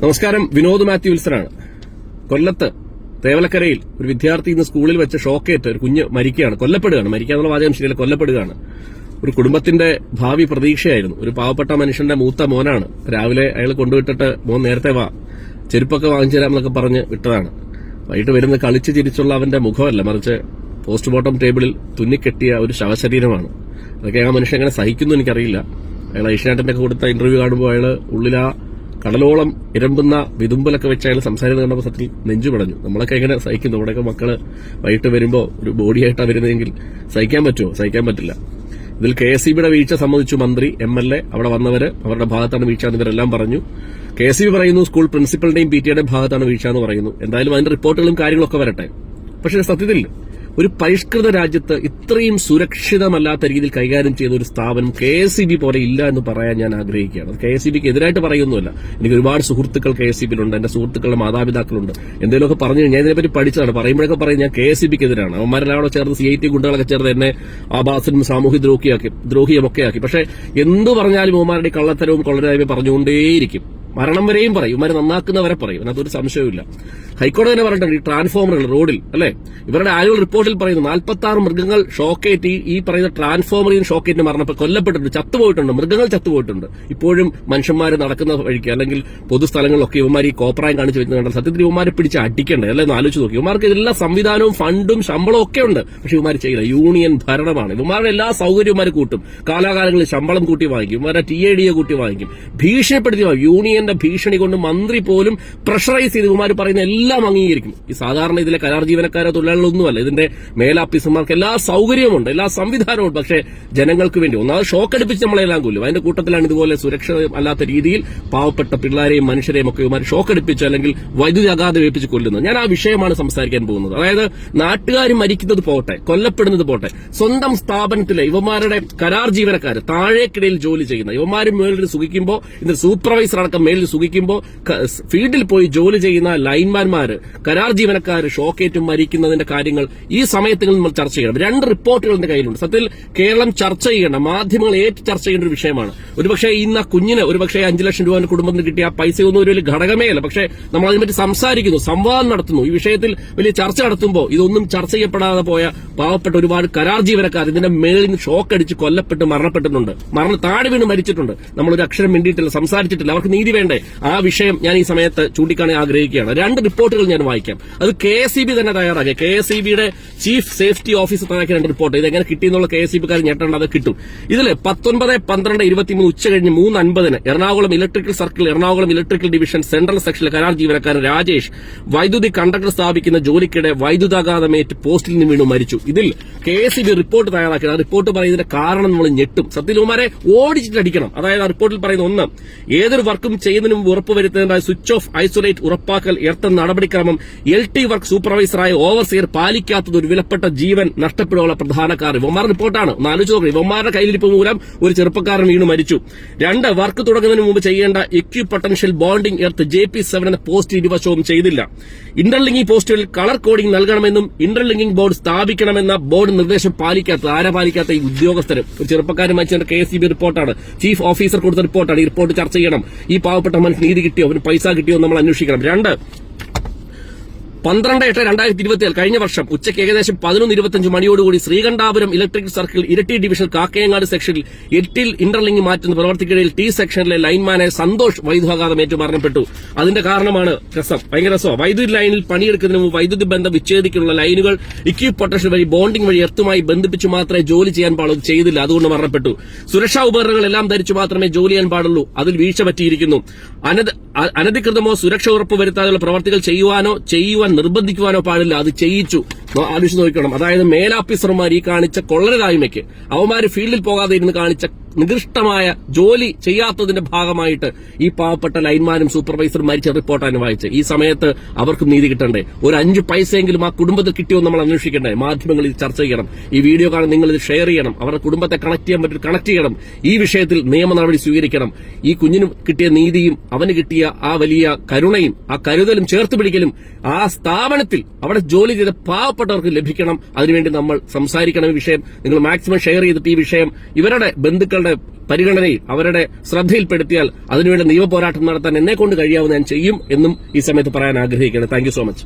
നമസ്കാരം. വിനോദ് മാത്യു വിൽസനാണ്. കൊല്ലത്ത് തേവലക്കരയിൽ ഒരു വിദ്യാർത്ഥി ഇന്ന് സ്കൂളിൽ വെച്ച് ഷോക്കേറ്റ് ഒരു കുഞ്ഞ് മരിക്കുകയാണ്. കൊല്ലപ്പെടുകയാണ്. മരിക്കാന്നുള്ള വാചകം ശരിയല്ല, കൊല്ലപ്പെടുകയാണ്. ഒരു കുടുംബത്തിന്റെ ഭാവി പ്രതീക്ഷയായിരുന്നു. ഒരു പാവപ്പെട്ട മനുഷ്യന്റെ മൂത്ത മോനാണ്. രാവിലെ അയാൾ കൊണ്ടുവിട്ടിട്ട് മോൻ നേരത്തെ വാ, ചെരുപ്പൊക്കെ വാങ്ങിച്ചു തരാമെന്നൊക്കെ പറഞ്ഞ് വിട്ടതാണ്. വൈകിട്ട് വരുന്ന കളിച്ച് ചിരിച്ചുള്ള അവന്റെ മുഖമല്ല, മറിച്ച് പോസ്റ്റ്മോർട്ടം ടേബിളിൽ തുന്നിക്കെട്ടിയ ഒരു ശവശരീരമാണ്. അതൊക്കെ ആ മനുഷ്യൻ എങ്ങനെ സഹിക്കുന്നു എനിക്കറിയില്ല. അയാൾ ഏഷ്യാനെറ്റിന്റെ കൊടുത്ത ഇന്റർവ്യൂ കാണുമ്പോൾ അയാൾ ഉള്ളിലാ കടലോളം ഇരമ്പുന്ന വിതുമ്പലൊക്കെ വെച്ച് അയാൾ സംസാരിക്കുന്നത് കണ്ടപ്പോൾ സത്യത്തിൽ നെഞ്ചു പടഞ്ഞു. നമ്മളൊക്കെ എങ്ങനെ സഹിക്കുന്നു? ഇവിടെയൊക്കെ മക്കള് വൈകിട്ട് വരുമ്പോൾ ഒരു ബോഡിയായിട്ടാണ് വരുന്നതെങ്കിൽ സഹിക്കാൻ പറ്റുമോ? സഹിക്കാൻ പറ്റില്ല. ഇതിൽ KSEBിയുടെ വീഴ്ച സംബന്ധിച്ചു മന്ത്രി, MLA, അവിടെ വന്നവര് അവരുടെ ഭാഗത്താണ് വീഴ്ച എന്ന് ഇവരെല്ലാം പറഞ്ഞു. KSEB പറയുന്നു സ്കൂൾ പ്രിൻസിപ്പലിന്റെയും PTA ഭാഗത്താണ് വീഴ്ച എന്ന് പറയുന്നു. എന്തായാലും അതിന്റെ റിപ്പോർട്ടുകളും കാര്യങ്ങളൊക്കെ വരട്ടെ. പക്ഷേ സത്യത്തിൽ ഒരു പരിഷ്കൃത രാജ്യത്ത് ഇത്രയും സുരക്ഷിതമല്ലാത്ത രീതിയിൽ കൈകാര്യം ചെയ്യുന്ന ഒരു സ്ഥാപനം KSEB പോലെ ഇല്ല എന്ന് പറയാൻ ഞാൻ ആഗ്രഹിക്കുകയാണ്. KSEBക്ക് എതിരായിട്ട് പറയുന്നുമല്ല. എനിക്ക് ഒരുപാട് സുഹൃത്തുക്കൾ KSEBിലുണ്ട്. എന്റെ സുഹൃത്തുക്കളുടെ മാതാപിതാക്കളുണ്ട്. എന്തെങ്കിലുമൊക്കെ പറഞ്ഞു ഞാൻ ഇതിനെപ്പറ്റി പഠിച്ചതാണ്. പറയുമ്പോഴൊക്കെ പറയും ഞാൻ KSEBക്ക് എതിരാണ്. അവന്മാരെല്ലാം ചേർന്ന് CIT ഗുണ്ടകളൊക്കെ ചേർന്ന് എന്നെ ആഭാസനും സാമൂഹ്യ ദ്രോഹിയുമൊക്കെ ആക്കി. പക്ഷെ എന്തു പറഞ്ഞാലും അവന്മാരുടെ കള്ളത്തരവും കൊള്ളരായ്മയും പറഞ്ഞുകൊണ്ടേയിരിക്കും. മരണം വരെയും പറയും. ഇവന്മാരെ നന്നാക്കുന്നവരെ പറയും. അതിനകത്തൊരു സംശയമില്ല. ഹൈക്കോടതി തന്നെ പറഞ്ഞിട്ടുണ്ട്, ഈ ട്രാൻസ്ഫോമറുകൾ റോഡിൽ അല്ലെ, ഇവരുടെ ആനുവൽ റിപ്പോർട്ടിൽ പറയുന്നു 46 മൃഗങ്ങൾ ഷോക്കേറ്റ്, ഈ പറയുന്ന ട്രാൻസ്ഫോമറിൽ ഷോക്കേറ്റ് മരണപ്പെട്ട് കൊല്ലപ്പെട്ടിട്ടുണ്ട്, ചത്തുപോയിട്ടുണ്ട്, മൃഗങ്ങൾ ചത്തുപോയിട്ടുണ്ട്. ഇപ്പോഴും മനുഷ്യന്മാർ നടക്കുന്ന വഴിക്ക് അല്ലെങ്കിൽ പൊതുസ്ഥലങ്ങളിലൊക്കെ ഇവന്മാർ ഈ കോപ്രായം കാണിച്ചു വെക്കുന്നത് കണ്ടാൽ സത്യത്തിൽ ഇവന്മാരെ പിടിച്ച് അടിക്കണ്ടേ അല്ലെ എന്ന് ആലോചിച്ച് നോക്കി. ഇവന്മാർക്ക് എല്ലാ സംവിധാനവും ഫണ്ടും ശമ്പളവും ഒക്കെ ഉണ്ട്. പക്ഷെ ഇവന്മാർ ചെയ്യില്ല. യൂണിയൻ ഭരണമാണ്. ഇവന്മാരുടെ എല്ലാ സൗകര്യവും കൂട്ടും. കാലാകാലങ്ങളിൽ ശമ്പളം കൂട്ടി വാങ്ങിക്കും. ഇവന്മാരുടെ TADA കൂട്ടി വാങ്ങിക്കും. ഭീഷണിപ്പെടുത്തി വാങ്ങിക്കും. യൂണിയന്റെ ഭീഷണി കൊണ്ട് മന്ത്രി പോലും പ്രഷറൈസ് ചെയ്ത് ഇവന്മാർ പറയുന്ന എല്ലാം അംഗീകരിക്കും. ഈ സാധാരണ ഇതിലെ കരാർ ജീവനക്കാരോ തൊഴിലാളികളൊന്നുമല്ല. ഇതിന്റെ മേലാഫീസർമാർക്ക് എല്ലാ സൗകര്യമുണ്ട്, എല്ലാ സംവിധാനവുമുണ്ട്. പക്ഷേ ജനങ്ങൾക്ക് വേണ്ടി ഒന്നാമത് ഷോക്ക് അടുപ്പിച്ച് നമ്മളെല്ലാം കൊല്ലും. അതിന്റെ കൂട്ടത്തിലാണ് ഇതുപോലെ സുരക്ഷിതമല്ലാത്ത രീതിയിൽ പാവപ്പെട്ട പിള്ളേരെയും മനുഷ്യരെയും ഒക്കെ ഇവന്മാർ ഷോക്ക് അടുപ്പിച്ച് അല്ലെങ്കിൽ വൈദ്യുതി ആഘാതം ഏൽപ്പിച്ച് കൊല്ലുന്നത്. ഞാൻ ആ വിഷയമാണ് സംസാരിക്കാൻ പോകുന്നത്. അതായത് നാട്ടുകാർ മരിക്കുന്നത് പോട്ടെ, കൊല്ലപ്പെടുന്നത് പോട്ടെ, സ്വന്തം സ്ഥാപനത്തിലെ ഇവന്മാരുടെ കരാർ ജീവനക്കാർ താഴേക്കിടയിൽ ജോലി ചെയ്യുന്ന ഇവന്മാരും മേളിൽ സുഖിക്കുമ്പോൾ, ഇതിന്റെ സൂപ്പർവൈസർ അടക്കം മേളിൽ സുഖിക്കുമ്പോൾ ഫീൽഡിൽ പോയി ജോലി ചെയ്യുന്ന ലൈൻമാൻമാര്, കരാർ ജീവനക്കാർ ഷോക്കേറ്റും മരിക്കുന്നതിന്റെ കാര്യങ്ങൾ ഈ സമയത്ത് നമ്മൾ ചർച്ച ചെയ്യണം. 2 റിപ്പോർട്ടുകൾ എന്റെ കയ്യിലുണ്ട്. സത്യത്തിൽ കേരളം ചർച്ച ചെയ്യേണ്ട, മാധ്യമങ്ങൾ ചർച്ച ചെയ്യേണ്ട ഒരു വിഷയമാണ്. ഒരുപക്ഷെ ഇന്ന് ആ കുഞ്ഞിന് ഒരുപക്ഷെ 5 ലക്ഷം രൂപ കുടുംബത്തിന് കിട്ടിയ ആ പൈസയൊന്നും ഒരു വലിയ ഘടകമേ അല്ല. പക്ഷേ നമ്മൾ അതിനെപ്പറ്റി സംസാരിക്കുന്നു, സംവാദം നടത്തുന്നു. ഈ വിഷയത്തിൽ വലിയ ചർച്ച നടത്തുമ്പോൾ ഇതൊന്നും ചർച്ച ചെയ്യപ്പെടാതെ പോയ പാവപ്പെട്ട ഒരുപാട് കരാർ ജീവനക്കാർ ഇതിന്റെ മേളിൽ നിന്ന് ഷോക്കടിച്ച് കൊല്ലപ്പെട്ട് മരണപ്പെട്ടിട്ടുണ്ട്. താഴെ വീണ് മരിച്ചിട്ടുണ്ട്. നമ്മളൊരു അക്ഷരം മിണ്ടിയിട്ടില്ല, സംസാരിച്ചിട്ടില്ല. അവർക്ക് നീതി വേണ്ടേ? ആ വിഷയം ഞാൻ ഈ സമയത്ത് ചൂണ്ടിക്കാണാൻ ആഗ്രഹിക്കുകയാണ്. 2 റിപ്പോർട്ടുകൾ ഞാൻ വായിക്കാം. അത് KSEB തന്നെ തയ്യാറാക്കി. KSEBിയുടെ ചീഫ് സേഫ്റ്റി ഓഫീസർ തയ്യാറാക്കിയ 2 റിപ്പോർട്ട്. ഇതെങ്ങനെ കിട്ടിയെന്നുള്ള KSEBക്കാർ ഞെട്ടേണ്ട, അത് കിട്ടും. ഇതില് 19/12/23 ഉച്ച കഴിഞ്ഞ് 3:50 Ernakulam electrical circle, Ernakulam electrical division central സെക്ഷനിലെ കരാർ ജീവനക്കാരൻ രാജേഷ് വൈദ്യുതി കണ്ടക്ടർ സ്ഥാപിക്കുന്ന ജോലിക്കിടെ വൈദ്യുതാഘാതമേറ്റ് പോസ്റ്റിൽ നിന്ന് വീണു മരിച്ചു. ഇതിൽ KSEB റിപ്പോർട്ട് തയ്യാറാക്കിയത്. ആ റിപ്പോർട്ട് പറയുന്നതിന്റെ കാരണം നമ്മൾ ഞെട്ടും. സത്യവുമാരെ ഓടിച്ചിട്ടടിക്കണം. അതായത് ആ റിപ്പോർട്ടിൽ പറയുന്ന 1, ഏതൊരു വർക്കും ചെയ്യുന്നതിന് മുമ്പ് ഉറപ്പുവരുത്തേണ്ടതായ സ്വിച്ച് ഓഫ്, ഐസൊലേറ്റ്, ഉറപ്പാക്കൽ, എർത്തൻ നടപടിക്രമം, LT വർക്ക് സൂപ്പർവൈസറായ ഓവർസിയർ പാലിക്കാത്തത് ഒരു വിലപ്പെട്ട ജീവൻ നഷ്ടപ്പെടുവാനുള്ള പ്രധാന കാരണം. ഇവന്മാരുടെ റിപ്പോർട്ടാണ്. ഒന്ന് ആലോചിച്ച് നോക്കണം. ഇവന്മാരുടെ കയ്യിലിരിപ്പ് മൂലം ഒരു ചെറുപ്പക്കാരൻ വീണു മരിച്ചു. 2, വർക്ക് തുടങ്ങുന്നതിന് മുമ്പ് ചെയ്യേണ്ട EQ potential bonding earth JP7 എന്ന പോസ്റ്റ് ഇരുവശവും ചെയ്തില്ല. ഇന്റർലിങ്കിംഗ് പോസ്റ്റുകളിൽ കളർ കോഡിംഗ് നൽകണമെന്നും ഇന്റർലിങ്കിംഗ് ബോർഡ് സ്ഥാപിക്കണമെന്ന ബോർഡ് നിർദ്ദേശം പാലിക്കാത്ത, പാലിക്കാത്ത ഈ ഉദ്യോഗസ്ഥരും ഒരു ചെറുപ്പക്കാരൻ മരിച്ചതിന്റെ KSEB റിപ്പോർട്ടാണ്. ചീഫ് ഓഫീസർ കൊടുത്ത റിപ്പോർട്ടാണ്. ഈ റിപ്പോർട്ട് ചർച്ച ചെയ്യണം. ഈ പാവപ്പെട്ട മനുഷ്യന് നീതി കിട്ടിയോ, അവന് പൈസ കിട്ടിയോ നമ്മൾ അന്വേഷിക്കണം. 2, 12/8/2024 കഴിഞ്ഞ വർഷം ഉച്ചയ്ക്ക് ഏകദേശം 11:25 മണിയോടുകൂടി ശ്രീകണ്ഠാപുരം ഇലക്ട്രിക്കൽ സർക്കിൾ ഇരട്ടി ഡിവിഷൻ കാക്കയങ്ങാട് സെക്ഷനിൽ 8-ൽ ഇന്റർലിങ്ക് മാറ്റുന്ന പ്രവർത്തിക്കിടയിൽ T സെക്ഷനിലെ ലൈൻമാനായ സന്തോഷ് വൈദ്യുതാഘാതമേറ്റു മരണപ്പെട്ടു. അതിന്റെ കാരണമാണ് ഭയങ്കര രസമാണ്. വൈദ്യുതി ലൈനിൽ പണിയെടുക്കുന്നതിന് മുമ്പ് വൈദ്യുതി ബന്ധം വിച്ഛേദിക്കാനുള്ള ലൈനുകൾ ഇക്യു പൊട്ടൻഷ്യൽ വഴി ബോണ്ടിംഗ് വഴി എർത്തുമായി ബന്ധിപ്പിച്ച് മാത്രമേ ജോലി ചെയ്യാൻ പാടുള്ളൂ. ചെയ്തില്ല, അതുകൊണ്ട് മരണപ്പെട്ടു. സുരക്ഷാ ഉപകരണങ്ങളെല്ലാം ധരിച്ചു മാത്രമേ ജോലി ചെയ്യാൻ പാടുള്ളൂ. അതിൽ വീഴ്ച പറ്റിയിരിക്കുന്നു. അനധികൃതമോ സുരക്ഷ ഉറപ്പുവരുത്താതെയുള്ള പ്രവർത്തികൾ ചെയ്യുവാൻ നിർബന്ധിക്കുവാനോ പാടില്ല. അത് ചെയ്യിച്ചു. ആലോചിച്ച് നോക്കണം. അതായത് മേലാഫീസർമാർ ഈ കാണിച്ച കൊള്ളരുതായ്മയ്ക്ക്, അവന്മാര് ഫീൽഡിൽ പോകാതെ ഇരുന്ന് കാണിച്ച നികൃഷ്ടമായ ജോലി ചെയ്യാത്തതിന്റെ ഭാഗമായിട്ട് ഈ പാവപ്പെട്ട ലൈൻമാനും സൂപ്പർവൈസറും മരിച്ച റിപ്പോർട്ടാണ് വായിച്ചത്. ഈ സമയത്ത് അവർക്കും നീതി കിട്ടണ്ടേ? ഒരു 5 പൈസയെങ്കിലും ആ കുടുംബത്തിൽ കിട്ടിയോ നമ്മൾ അന്വേഷിക്കണ്ടേ? മാധ്യമങ്ങൾ ഇത് ചർച്ച ചെയ്യണം. ഈ വീഡിയോ കാണാൻ നിങ്ങൾ ഇത് ഷെയർ ചെയ്യണം. അവരുടെ കുടുംബത്തെ കണക്ട് ചെയ്യാൻ പറ്റും, കണക്ട് ചെയ്യണം. ഈ വിഷയത്തിൽ നിയമ നടപടി സ്വീകരിക്കണം. ഈ കുഞ്ഞിന് കിട്ടിയ നീതിയും അവന് കിട്ടിയ ആ വലിയ കരുണയും ആ കരുതലും ചേർത്ത് പിടിക്കലും ആ സ്ഥാപനത്തിൽ അവിടെ ജോലി ചെയ്ത പാവപ്പെട്ട പാവപ്പെട്ടവർക്ക് ലഭിക്കണം. അതിനുവേണ്ടി നമ്മൾ സംസാരിക്കണം. ഈ വിഷയം നിങ്ങൾ മാക്സിമം ഷെയർ ചെയ്തിട്ട് ഈ വിഷയം ഇവരുടെ ബന്ധുക്കളുടെ പരിഗണനയിൽ അവരുടെ ശ്രദ്ധയിൽപ്പെടുത്തിയാൽ അതിനുവേണ്ടി നിയമപോരാട്ടം നടത്താൻ എന്നെക്കൊണ്ട് കഴിയാവുന്ന ഞാൻ ചെയ്യും എന്നും ഈ സമയത്ത് പറയാൻ ആഗ്രഹിക്കുകയാണ്. Thank you so much.